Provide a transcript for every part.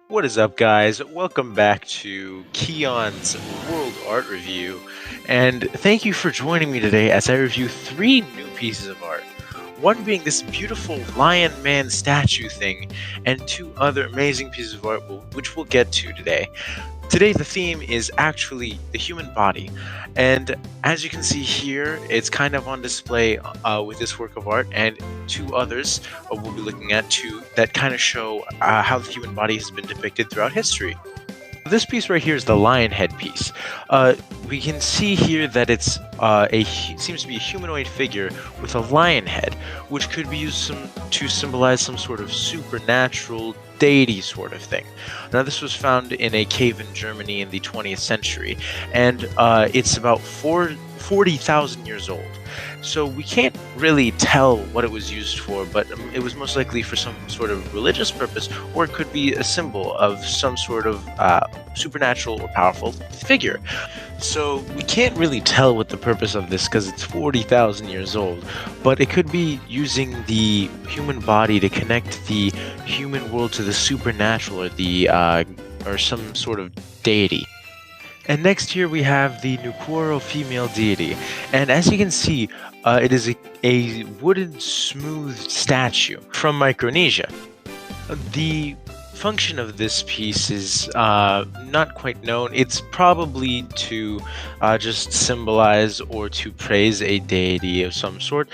What is up, guys? Welcome back to Keon's World Art Review, and thank you for joining me today as I review 3 new pieces of art. One being this beautiful lion man statue thing, and 2 other amazing pieces of art which we'll get to today. Today the theme is actually the human body, and as you can see here, it's kind of on display with this work of art and 2 others we'll be looking at too that kind of show how the human body has been depicted throughout history. This piece right here is the lion head piece. We can see here that it's seems to be a humanoid figure with a lion head, which could be used to symbolize some sort of supernatural deity sort of thing. Now, this was found in a cave in Germany in the 20th century, and it's about 40,000 years old. So we can't really tell what it was used for, but it was most likely for some sort of religious purpose, or it could be a symbol of some sort of supernatural or powerful figure. So we can't really tell what the purpose of this, because it's 40,000 years old, but it could be using the human body to connect the human world to the supernatural or some sort of deity. And next here we have the Nuquoro female deity, and as you can see, it is a wooden smooth statue from Micronesia. The function of this piece is not quite known. It's probably to just symbolize or to praise a deity of some sort,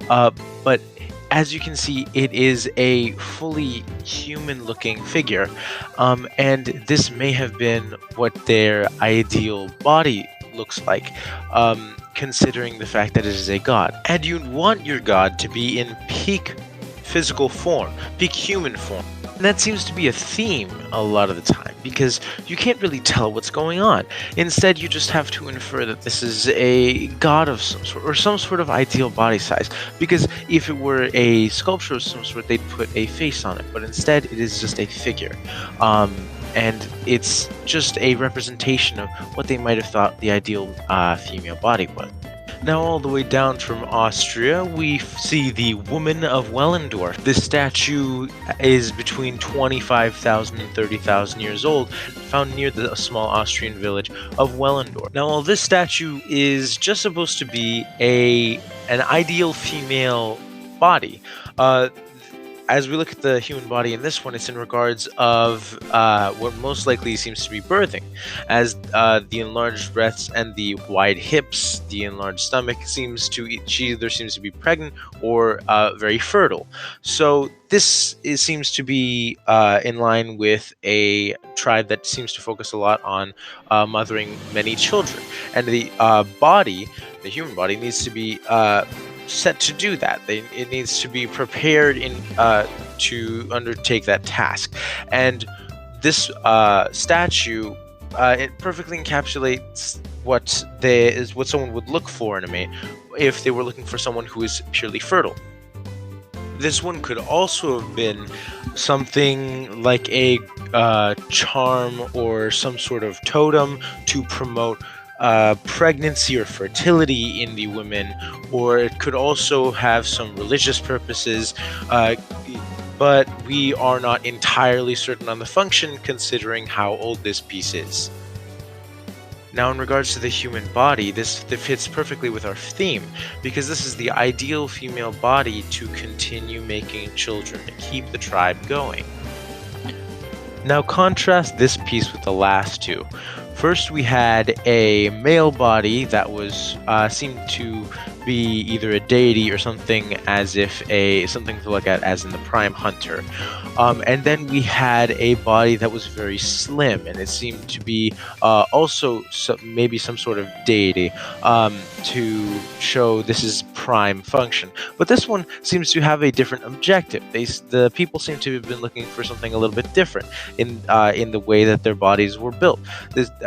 but as you can see, it is a fully human-looking figure, and this may have been what their ideal body looks like, considering the fact that it is a god. And you want your god to be in peak physical form, peak human form. And that seems to be a theme a lot of the time, because you can't really tell what's going on. Instead, you just have to infer that this is a god of some sort, or some sort of ideal body size, because if it were a sculpture of some sort, they'd put a face on it, but instead it is just a figure. And it's just a representation of what they might have thought the ideal female body was. Now, all the way down from Austria, we see the Woman of Wellendorf. This statue is between 25,000 and 30,000 years old, found near the small Austrian village of Wellendorf. Now, while this statue is just supposed to be an ideal female body, as we look at the human body in this one, it's in regards of what most likely seems to be birthing, as the enlarged breasts and the wide hips, the enlarged stomach she either seems to be pregnant or very fertile. So this seems to be in line with a tribe that seems to focus a lot on mothering many children, and the human body needs to be set to do that. It needs to be prepared to undertake that task, and this statue it perfectly encapsulates what someone would look for in a mate if they were looking for someone who is purely fertile. This one could also have been something like a charm or some sort of totem to promote pregnancy or fertility in the women, or it could also have some religious purposes, but we are not entirely certain on the function considering how old this piece is. Now, in regards to the human body, this fits perfectly with our theme, because this is the ideal female body to continue making children, to keep the tribe going. Now, contrast this piece with the last 2. First, we had a male body that was seemed to be either a deity or something, as if something to look at as in the prime hunter. And then we had a body that was very slim, and it seemed to be also maybe some sort of deity to show this is prime function. But this one seems to have a different objective. The people seem to have been looking for something a little bit different in the way that their bodies were built.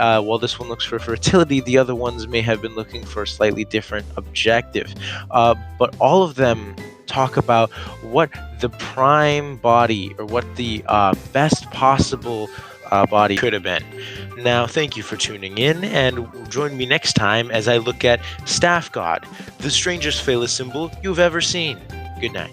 While this one looks for fertility, the other ones may have been looking for a slightly different objective. But all of them talk about what the prime body, or what the best possible body could have been. Now, thank you for tuning in, and join me next time as I look at Staff God, the strangest phallus symbol you've ever seen. Good night.